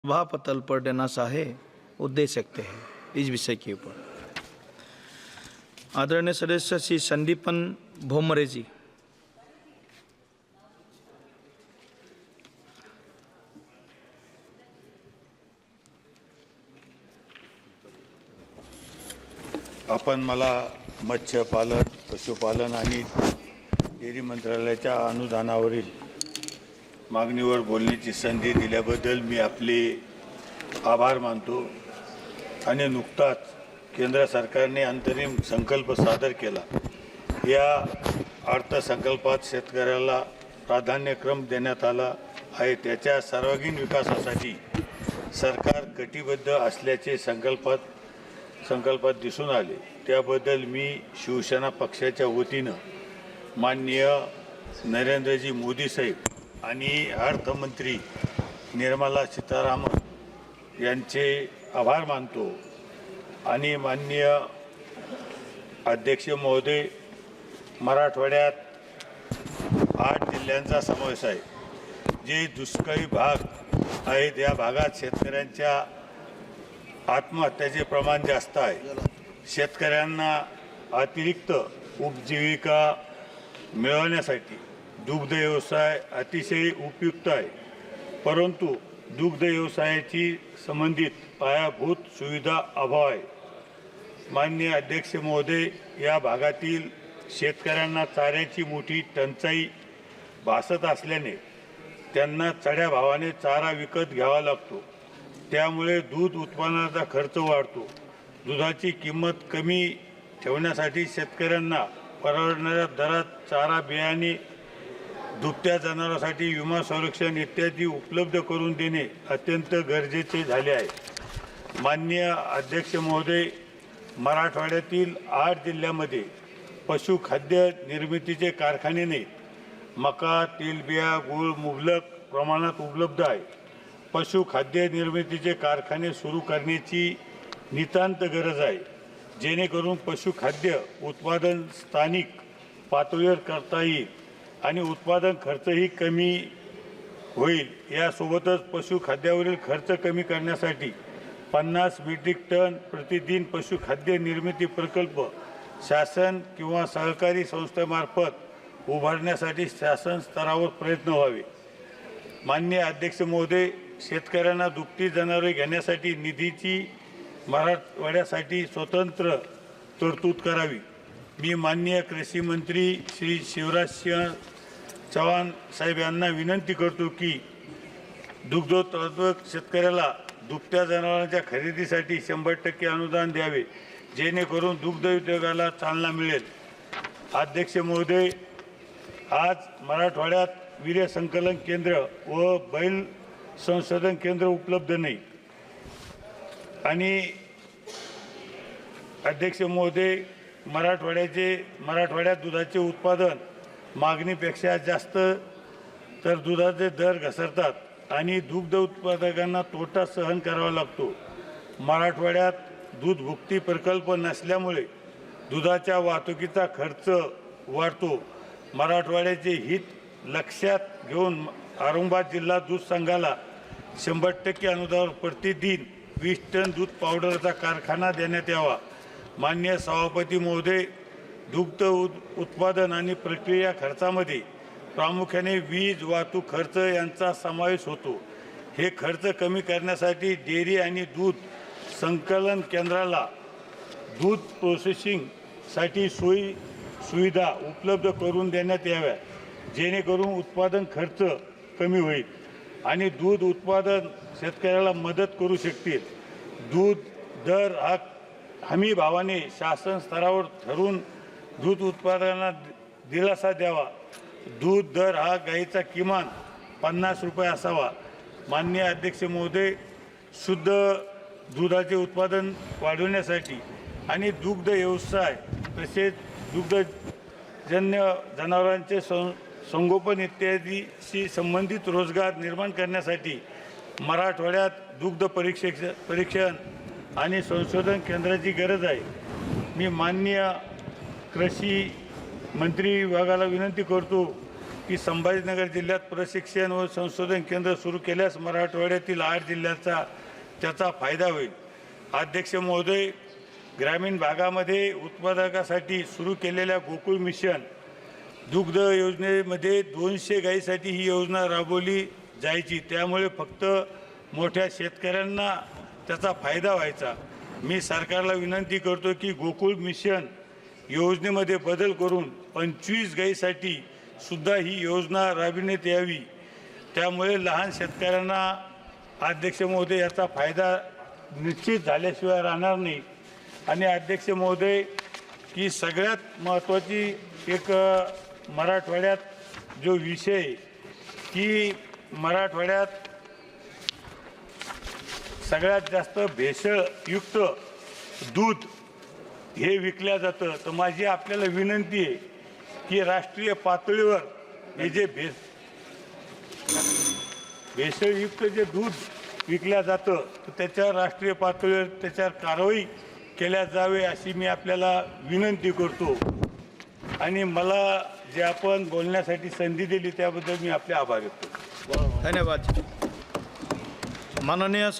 सभा पटल पर देना चाहे वो दे सकते हैं इस विषय के ऊपर। आदरणीय सदस्य श्री संदीपन भोमरे जी। आपण मला मत्स्यपालन, पशुपालन आणि डेअरी मंत्रालयाच्या अनुदानावरील मागणीवर बोलण्याची संधी दिल्याबद्दल मी आपले आभार मानतो। आणि नुकताच केंद्र सरकारने अंतरिम संकल्प सादर केला। या अर्थसंकल्पात शेतकऱ्याला प्राधान्यक्रम देण्यात आला आहे। त्याच्या सर्वांगीण विकासासाठी सरकार कटिबद्ध असल्याचे संकल्पात दिसून आले। त्याबद्दल मी शिवसेना पक्षाच्या वतीनं माननीय नरेंद्रजी मोदी साहेब आणि अर्थमंत्री निर्मला सीतारामन यांचे आभार मानतो। आणि माननीय अध्यक्ष महोदय, मराठवाड्यात 8 जिल्ह्यांचा समावेश आहे। जे दुष्काळी भाग आहेत या भागात शेतकऱ्यांच्या आत्महत्याचे प्रमाण जास्त आहे। शेतकऱ्यांना अतिरिक्त उपजीविका मिळवण्यासाठी दुग्ध व्यवसाय अतिशय उपयुक्त आहे, परंतु दुग्ध व्यवसायाची संबंधित पायाभूत सुविधा अभाव आहे। माननीय अध्यक्ष महोदय, या भागातील शेतकऱ्यांना चाऱ्याची मोठी टंचाई भासत असल्याने त्यांना चढ्या भावाने चारा विकत घ्यावा लागतो। त्यामुळे दूध उत्पादनाचा खर्च वाढतो। दुधाची किंमत कमी ठेवण्यासाठी शेतकऱ्यांना परवडणाऱ्या दरात चारा, बियाणे, दुभत्या जनावरांसाठी विमा संरक्षण इत्यादी उपलब्ध करून देणे अत्यंत गरजेचे झाले आहे। माननीय अध्यक्ष महोदय, मराठवाड्यातील 8 जिल्ह्यांमध्ये पशुखाद्य निर्मितीचे कारखाने नाहीत। मका, तेलबिया, गूळ मुबलक प्रमाणात उपलब्ध आहे। पशुखाद्य निर्मितीचे कारखाने सुरू करण्याची नितांत गरज आहे, जेणेकरून पशुखाद्य उत्पादन स्थानिक पातळीवर करता येईल आणि उत्पादन खर्चही कमी होईल। यासोबतच पशुखाद्यावरील खर्च कमी करण्यासाठी 50 मेट्रिक टन प्रतिदिन पशुखाद्य निर्मिती प्रकल्प शासन किंवा सहकारी संस्थेमार्फत उभारण्यासाठी शासन स्तरावर प्रयत्न व्हावे। माननीय अध्यक्ष महोदय, शेतकऱ्यांना दुभती जनावरे घेण्यासाठी निधीची मराठवाड्यासाठी स्वतंत्र तरतूद करावी। मी माननीय कृषी मंत्री श्री शिवराजसिंह चौहान साहेब यांना विनंती करतो की दुग्धोत्पादक शेतकऱ्याला दुभत्या जनावरांच्या खरेदीसाठी 100% अनुदान द्यावे, जेणेकरून दुग्ध उद्योगाला चालना मिळेल। अध्यक्ष महोदय, आज मराठवाड्यात वीर्य संकलन केंद्र व बैल संशोधन केंद्र उपलब्ध नाही। आणि अध्यक्ष महोदय, मराठवाड्यात दुधाचे उत्पादन मागणीपेक्षा जास्त तर दुधाचे दर घसरतात आणि दुग्ध उत्पादकांना तोटा सहन करावा लागतो। मराठवाड्यात दूध भुकटी प्रकल्प नसल्यामुळे दुधाच्या वाहतुकीचा खर्च वाढतो। मराठवाड्याचे हित लक्षात घेऊन औरंगाबाद जिल्हा दूध संघाला 100% अनुदानावर प्रतिदिन 20 टन दूध पावडरचा कारखाना देण्यात यावा। माननीय सभापती महोदय, दुग्ध उत्पादन आणि प्रक्रिया खर्चामध्ये प्रामुख्याने वीज, वाहतूक खर्च यांचा समावेश होतो। हे खर्च कमी करण्यासाठी डेअरी आणि दूध संकलन केंद्राला दूध प्रोसेसिंगसाठी सुविधा उपलब्ध करून देण्यात याव्या, जेणेकरून उत्पादन खर्च कमी होईल आणि दूध उत्पादन शेतकऱ्याला मदत करू शकतील। दूध दर हा हमी भावाने शासन स्तरावर ठरवून दूध उत्पादनांना दिलासा द्यावा। दूध दर हा गाईचा किमान 50 रुपये असावा। माननीय अध्यक्ष महोदय, शुद्ध दुधाचे उत्पादन वाढवण्यासाठी आणि दुग्ध व्यवसाय तसेच दुग्धजन्य जनावरांचे संगोपन इत्यादीशी संबंधित रोजगार निर्माण करण्यासाठी मराठवाड्यात दुग्ध परीक्षण आणि संशोधन केंद्राची गरज आहे। मी माननीय कृषी मंत्री विभागाला विनंती करतो की संभाजीनगर जिल्ह्यात प्रशिक्षण व संशोधन केंद्र सुरू केल्यास मराठवाड्यातील 8 जिल्ह्याचा त्याचा फायदा होईल. अध्यक्ष महोदय, ग्रामीण भागामध्ये उत्पादकासाठी सुरू केलेल्या गोकुळ मिशन दुग्ध योजनेमध्ये 200 गायीसाठी ही योजना राबवली जायची. त्यामुळे फक्त मोठ्या शेतकऱ्यांना त्याचा फायदा व्हायचा. मी सरकारला विनंती करतो की गोकुळ मिशन योजनेमध्ये बदल करून 25 गायीसाठी सुद्धा ही योजना राबविण्यात यावी. त्यामुळे लहान शेतकऱ्यांना अध्यक्ष महोदय याचा फायदा निश्चित झाल्याशिवाय राहणार नाही. आणि अध्यक्ष महोदय, की सगळ्यात महत्त्वाची एक मराठवाड्यात जो विषय की मराठवाड्यात सगळ्यात जास्त भेसळयुक्त दूध हे विकल्या जातं. तर माझी आपल्याला विनंती आहे की राष्ट्रीय पातळीवर हे जे भेसळयुक्त जे दूध विकल्या जातं तर त्याच्यावर राष्ट्रीय पातळीवर त्याच्यावर कारवाई केल्या जावे अशी मी आपल्याला विनंती करतो. आणि मला जे आपण बोलण्यासाठी संधी दिली त्याबद्दल मी आपले आभार व्यक्त करतो. धन्यवाद. माननीय